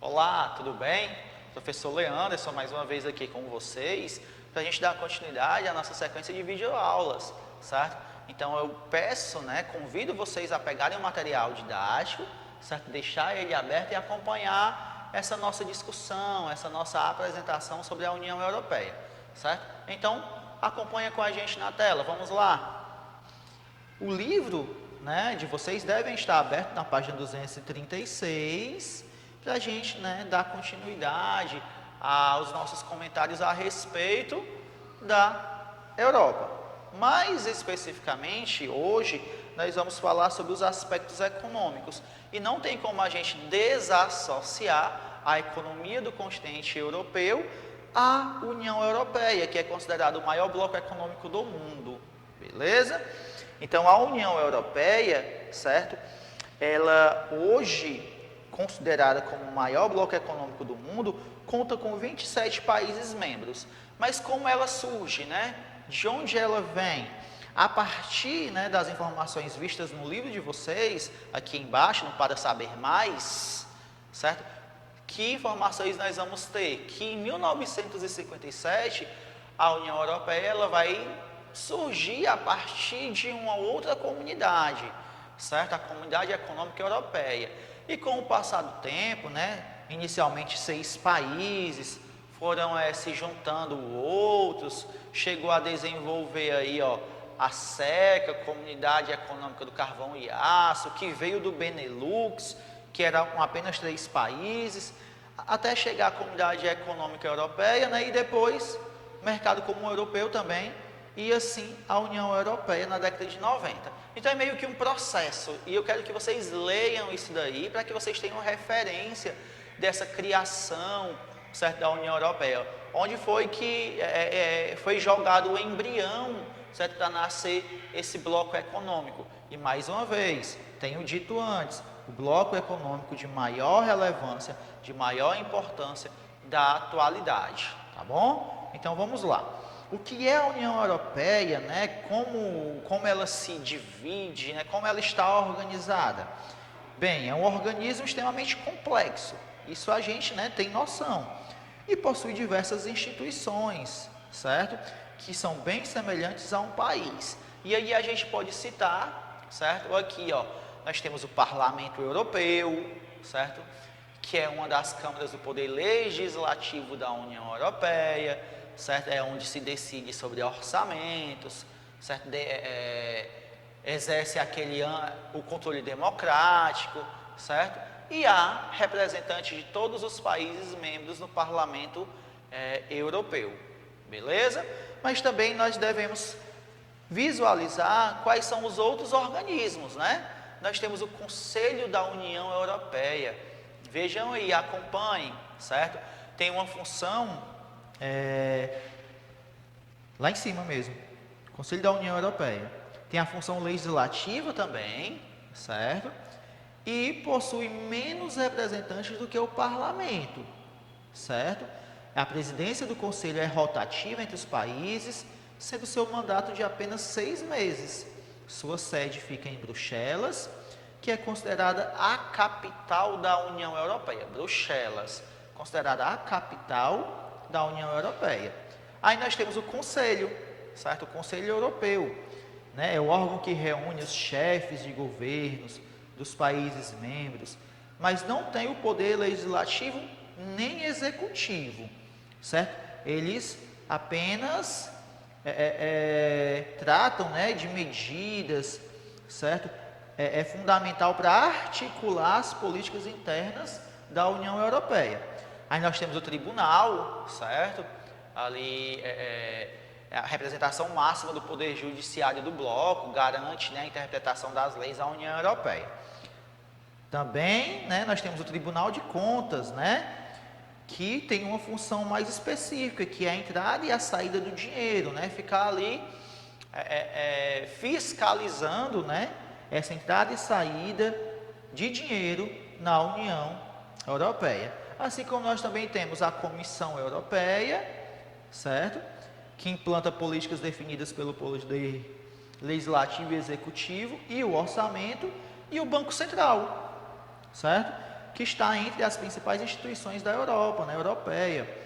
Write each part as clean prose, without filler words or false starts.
Olá, tudo bem? Professor Leanderson, mais uma vez aqui com vocês, para a gente dar continuidade à nossa sequência de videoaulas, certo? Então eu peço, convido vocês a pegarem o material didático, certo? Deixar ele aberto e acompanhar essa nossa discussão, essa nossa apresentação sobre a União Europeia, certo? Então, acompanha com a gente na tela, vamos lá. O livro, de vocês devem estar aberto na página 236, para a gente dar continuidade aos nossos comentários a respeito da Europa. Mais especificamente, hoje, nós vamos falar sobre os aspectos econômicos. E não tem como a gente desassociar a economia do continente europeu à União Europeia, que é considerado o maior bloco econômico do mundo. Beleza? Então, a União Europeia, certo? Ela hoje, considerada como o maior bloco econômico do mundo, conta com 27 países membros. Mas como ela surge, De onde ela vem? A partir das informações vistas no livro de vocês, aqui embaixo, no Para Saber Mais, certo? Que informações nós vamos ter? Que em 1957, a União Europeia ela vai surgir a partir de uma outra comunidade, certo? A Comunidade Econômica Europeia. E com o passar do tempo, inicialmente 6 países foram se juntando outros, chegou a desenvolver aí, a CECA, Comunidade Econômica do Carvão e Aço, que veio do Benelux, que eram apenas 3 países, até chegar à Comunidade Econômica Europeia, e depois Mercado Comum Europeu também, e assim a União Europeia na década de 90. Então é meio que um processo, e eu quero que vocês leiam isso daí, para que vocês tenham referência dessa criação, certo, da União Europeia, onde foi que foi jogado o embrião, certo, para nascer esse bloco econômico. E mais uma vez, tenho dito antes, o bloco econômico de maior relevância, de maior importância da atualidade, tá bom? Então vamos lá. O que é a União Europeia, como ela se divide, como ela está organizada? Bem, é um organismo extremamente complexo, isso a gente tem noção, e possui diversas instituições, certo? Que são bem semelhantes a um país. E aí a gente pode citar, certo? Aqui, nós temos o Parlamento Europeu, certo? Que é uma das câmaras do poder legislativo da União Europeia, certo? É onde se decide sobre orçamentos, certo? Exerce o controle democrático, certo? E há representantes de todos os países membros no Parlamento Europeu, beleza? Mas também nós devemos visualizar quais são os outros organismos, Nós temos o Conselho da União Europeia, vejam aí, acompanhem, certo? Tem uma função lá em cima mesmo, Conselho da União Europeia. Tem a função legislativa também, certo? E possui menos representantes do que o parlamento, certo? A presidência do conselho é rotativa entre os países, sendo seu mandato de apenas 6 meses. Sua sede fica em Bruxelas, que é considerada a capital da União Europeia. Bruxelas, considerada a capital da União Europeia. Aí nós temos o Conselho, certo? O Conselho Europeu, é o órgão que reúne os chefes de governos dos países membros, mas não tem o poder legislativo nem executivo, certo? Eles apenas tratam, de medidas, certo? É fundamental para articular as políticas internas da União Europeia. Aí nós temos o tribunal, certo? Ali a representação máxima do poder judiciário do bloco, garante a interpretação das leis da União Europeia. Também, nós temos o Tribunal de Contas, que tem uma função mais específica, que é a entrada e a saída do dinheiro, ficar ali fiscalizando, essa entrada e saída de dinheiro na União Europeia. Assim como nós também temos a Comissão Europeia, certo? Que implanta políticas definidas pelo poder legislativo e executivo, e o orçamento, e o Banco Central, certo? que está entre as principais instituições da Europa, né, europeia.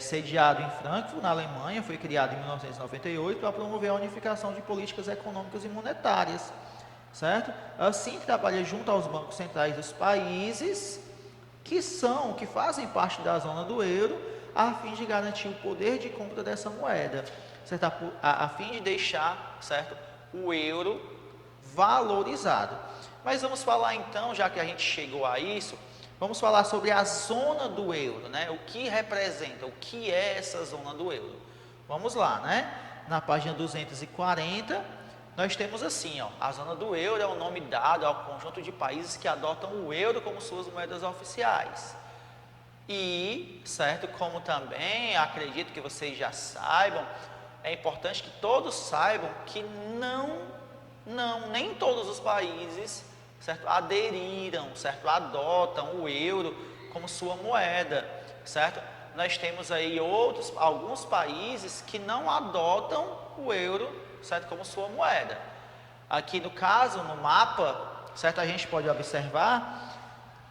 Sediado em Frankfurt, na Alemanha, foi criado em 1998 para promover a unificação de políticas econômicas e monetárias, certo? Assim, trabalha junto aos bancos centrais dos países que fazem parte da zona do euro, a fim de garantir o poder de compra dessa moeda, certo? A fim de deixar, certo, o euro valorizado. Mas vamos falar então, já que a gente chegou a isso, vamos falar sobre a zona do euro, né? O que representa, o que é essa zona do euro? Vamos lá, né? Na página 240, nós temos assim, ó, a zona do euro é o nome dado ao conjunto de países que adotam o euro como suas moedas oficiais. E, certo, como também acredito que vocês já saibam, é importante que todos saibam que nem todos os países, certo, aderiram, certo, adotam o euro como sua moeda, certo? Nós temos aí alguns países que não adotam o euro, certo, como sua moeda. Aqui no caso, no mapa, certo, a gente pode observar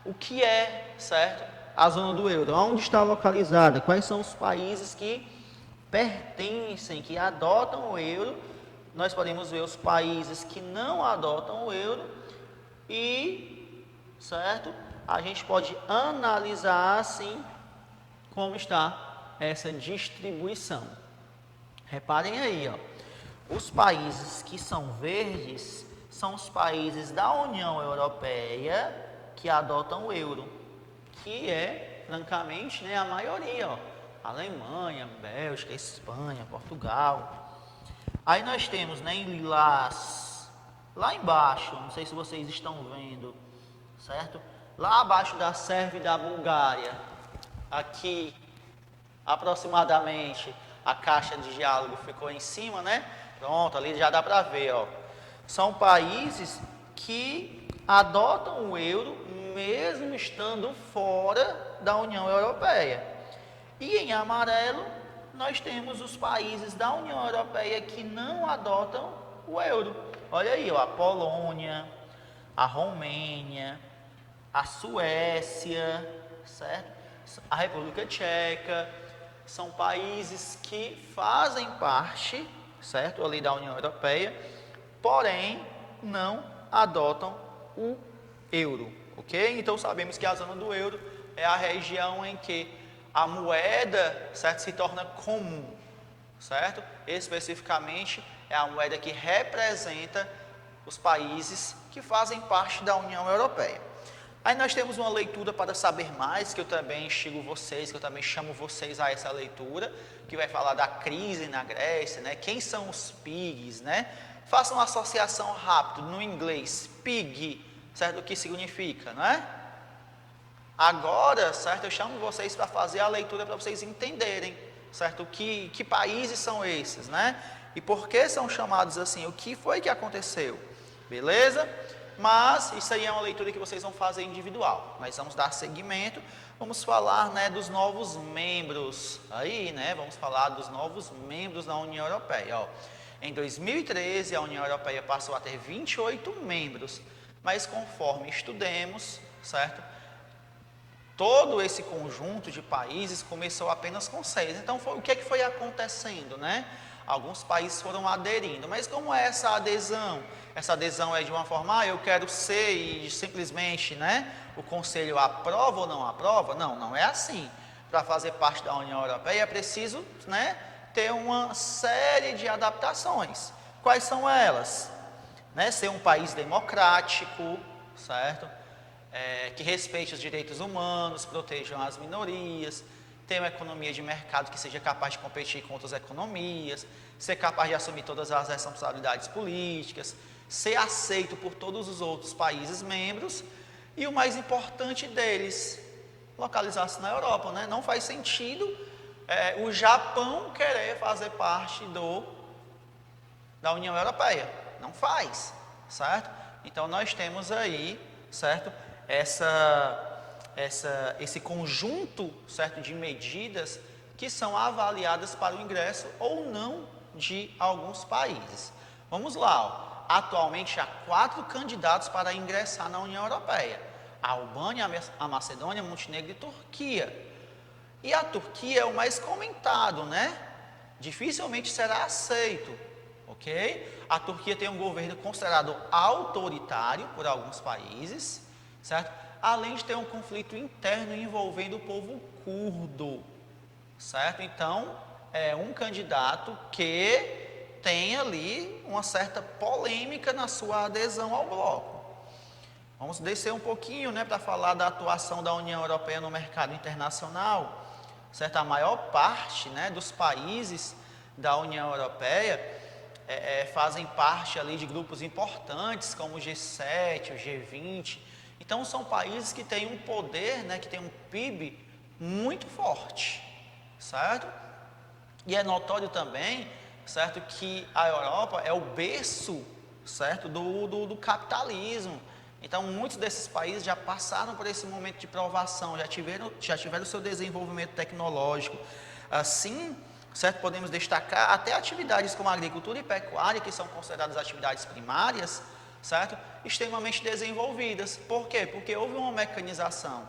o que é, certo, a zona do euro, onde está localizada, quais são os países que pertencem, que adotam o euro. Nós podemos ver os países que não adotam o euro e, certo, a gente pode analisar assim como está essa distribuição. Reparem aí, ó, os países que são verdes são os países da União Europeia que adotam o euro, que é, francamente, né, a maioria, ó, Alemanha, Bélgica, Espanha, Portugal. Aí nós temos, né, em lilás, lá embaixo, não sei se vocês estão vendo, certo? Lá abaixo da Sérvia e da Bulgária, aqui, aproximadamente, a caixa de diálogo ficou em cima, né? Pronto, ali já dá para ver, ó. São países que adotam o euro mesmo estando fora da União Europeia. E em amarelo, nós temos os países da União Europeia que não adotam o euro. Olha aí, ó, a Polônia, a Romênia, a Suécia, certo? A República Tcheca, são países que fazem parte, certo, ali da União Europeia, porém não adotam o euro, ok? Então sabemos que a zona do euro é a região em que a moeda, certo, se torna comum, certo? Especificamente é a moeda que representa os países que fazem parte da União Europeia. Aí nós temos uma leitura para saber mais, que eu também instigo vocês, que eu também chamo vocês a essa leitura, que vai falar da crise na Grécia, né? Quem são os pigs, né? Faça uma associação rápida no inglês, pig, certo? O que significa, né? Agora, certo? Eu chamo vocês para fazer a leitura para vocês entenderem, certo? Que países são esses, né? E por que são chamados assim? O que foi que aconteceu? Beleza? Mas isso aí é uma leitura que vocês vão fazer individual. Nós vamos dar seguimento, vamos falar, né, dos novos membros. Aí, né, vamos falar dos novos membros da União Europeia. Ó. Em 2013, a União Europeia passou a ter 28 membros, mas conforme estudemos, certo? Todo esse conjunto de países começou apenas com 6. Então, o que foi acontecendo, né? Alguns países foram aderindo, mas como é essa adesão? Essa adesão é de uma forma, eu quero ser e simplesmente, né, o conselho aprova ou não aprova? Não, não é assim. Para fazer parte da União Europeia é preciso, né, ter uma série de adaptações. Quais são elas? Né, ser um país democrático, certo? Que respeite os direitos humanos, protejam as minorias, ter uma economia de mercado que seja capaz de competir com outras economias, ser capaz de assumir todas as responsabilidades políticas, ser aceito por todos os outros países membros e o mais importante deles, localizar-se na Europa, né? Não faz sentido o Japão querer fazer parte da União Europeia, não faz, certo? Então nós temos aí, certo, esse conjunto, certo, de medidas que são avaliadas para o ingresso ou não de alguns países. Vamos lá, ó. Atualmente há 4 candidatos para ingressar na União Europeia. a Albânia, a Macedônia, Montenegro e Turquia. E a Turquia é o mais comentado, né? Dificilmente será aceito, ok? A Turquia tem um governo considerado autoritário por alguns países, certo? Além de ter um conflito interno envolvendo o povo curdo, certo? Então, é um candidato que tem ali uma certa polêmica na sua adesão ao bloco. Vamos descer um pouquinho, né, para falar da atuação da União Europeia no mercado internacional, certo? A maior parte, né, dos países da União Europeia fazem parte ali de grupos importantes, como o G7, o G20. Então, são países que têm um poder, né, que têm um PIB muito forte, certo? E é notório também, certo, que a Europa é o berço, certo, do capitalismo. Então, muitos desses países já passaram por esse momento de provação, já tiveram o seu desenvolvimento tecnológico. Assim, certo, podemos destacar até atividades como agricultura e pecuária, que são consideradas atividades primárias, certo, extremamente desenvolvidas. Por quê? Porque houve uma mecanização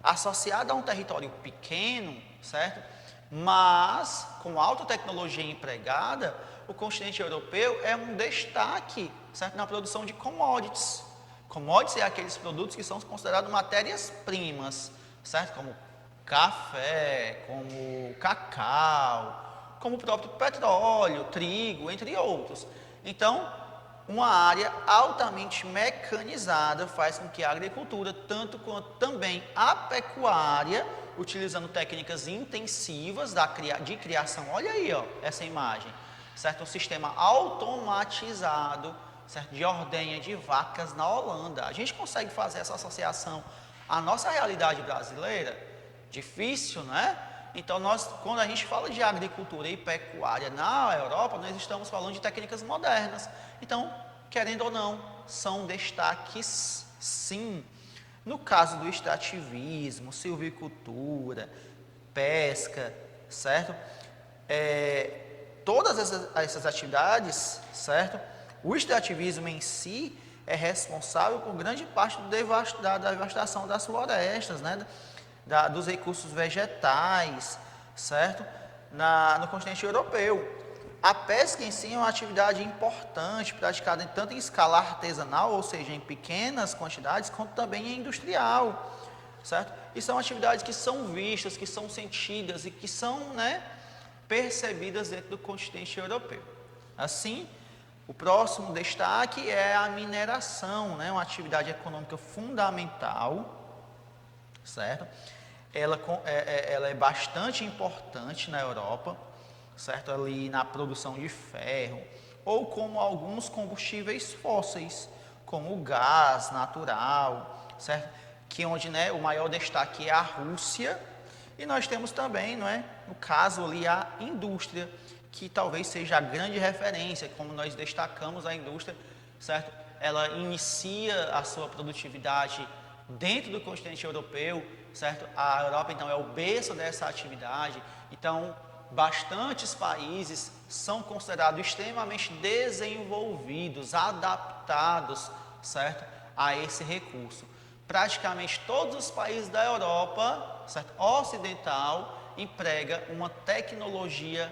associada a um território pequeno, certo, mas com alta tecnologia empregada. O continente europeu é um destaque, certo, na produção de commodities. Commodities é aqueles produtos que são considerados matérias-primas, certo? Como café, como cacau, como o próprio petróleo, trigo, entre outros. Então, uma área altamente mecanizada faz com que a agricultura, tanto quanto também a pecuária, utilizando técnicas intensivas de criação, olha aí, ó, essa imagem, certo? Um sistema automatizado, certo? De ordenha de vacas na Holanda. A gente consegue fazer essa associação à nossa realidade brasileira? Difícil, né? Então, quando a gente fala de agricultura e pecuária na Europa, nós estamos falando de técnicas modernas. Então, querendo ou não, são destaques, sim. No caso do extrativismo, silvicultura, pesca, certo? Todas essas atividades, certo? O extrativismo em si é responsável por grande parte da devastação das florestas, né? Dos recursos vegetais, certo? No continente europeu. A pesca em si é uma atividade importante, praticada tanto em escala artesanal, ou seja, em pequenas quantidades, quanto também em industrial, certo? E são atividades que são vistas, que são sentidas e que são, né, percebidas dentro do continente europeu. Assim, o próximo destaque é a mineração, né? Uma atividade econômica fundamental, certo? Ela é bastante importante na Europa, certo? Ali na produção de ferro, ou como alguns combustíveis fósseis, como o gás natural, certo? Que onde, né, o maior destaque é a Rússia, e nós temos também, não é, no caso ali, a indústria, que talvez seja a grande referência, como nós destacamos a indústria, certo? Ela inicia a sua produtividade dentro do continente europeu, certo? A Europa, então, é o berço dessa atividade. Então, bastantes países são considerados extremamente desenvolvidos, adaptados, certo? A esse recurso. Praticamente todos os países da Europa, certo? Ocidental, emprega uma tecnologia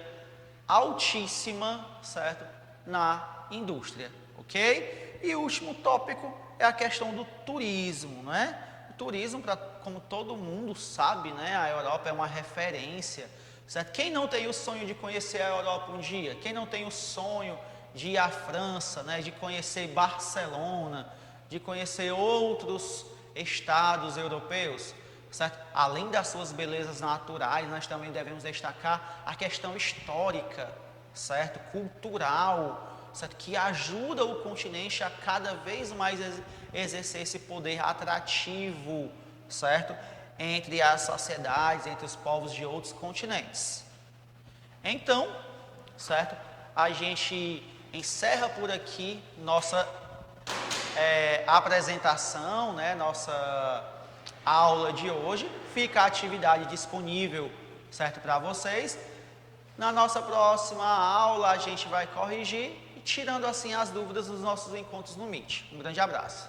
altíssima, certo? Na indústria, ok? E o último tópico é a questão do turismo, não é? O turismo, como todo mundo sabe, né? A Europa é uma referência, certo? Quem não tem o sonho de conhecer a Europa um dia? Quem não tem o sonho de ir à França, né? De conhecer Barcelona, de conhecer outros estados europeus? Certo? Além das suas belezas naturais, nós também devemos destacar a questão histórica, certo? Cultural, certo? Que ajuda o continente a cada vez mais exercer esse poder atrativo, certo? Entre as sociedades, entre os povos de outros continentes. Então, certo? A gente encerra por aqui nossa apresentação, né? Nossa aula de hoje. Fica a atividade disponível, certo, para vocês. Na nossa próxima aula a gente vai corrigir, tirando assim as dúvidas dos nossos encontros no Meet. Um grande abraço.